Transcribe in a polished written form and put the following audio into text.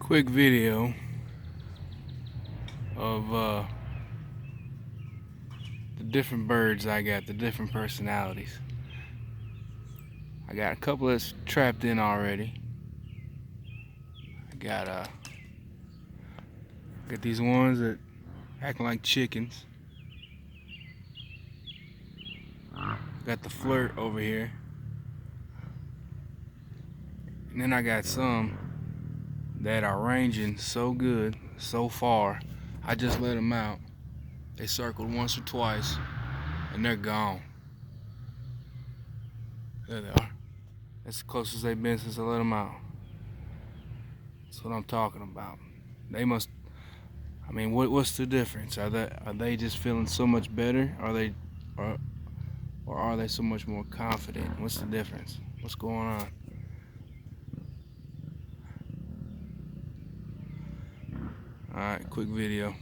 Quick video of the different birds I got, the different personalities. I got a couple that's trapped in already. I got these ones that acting like chickens. Got the flirt over here. And then I got some that are ranging so good, so far. I just let them out. They circled once or twice, and they're gone. There they are. That's the closest they've been since I let them out. That's what I'm talking about. They must. I mean, what's the difference? Are they just feeling so much better? Or are they so much more confident? What's the difference? What's going on? All right, quick video.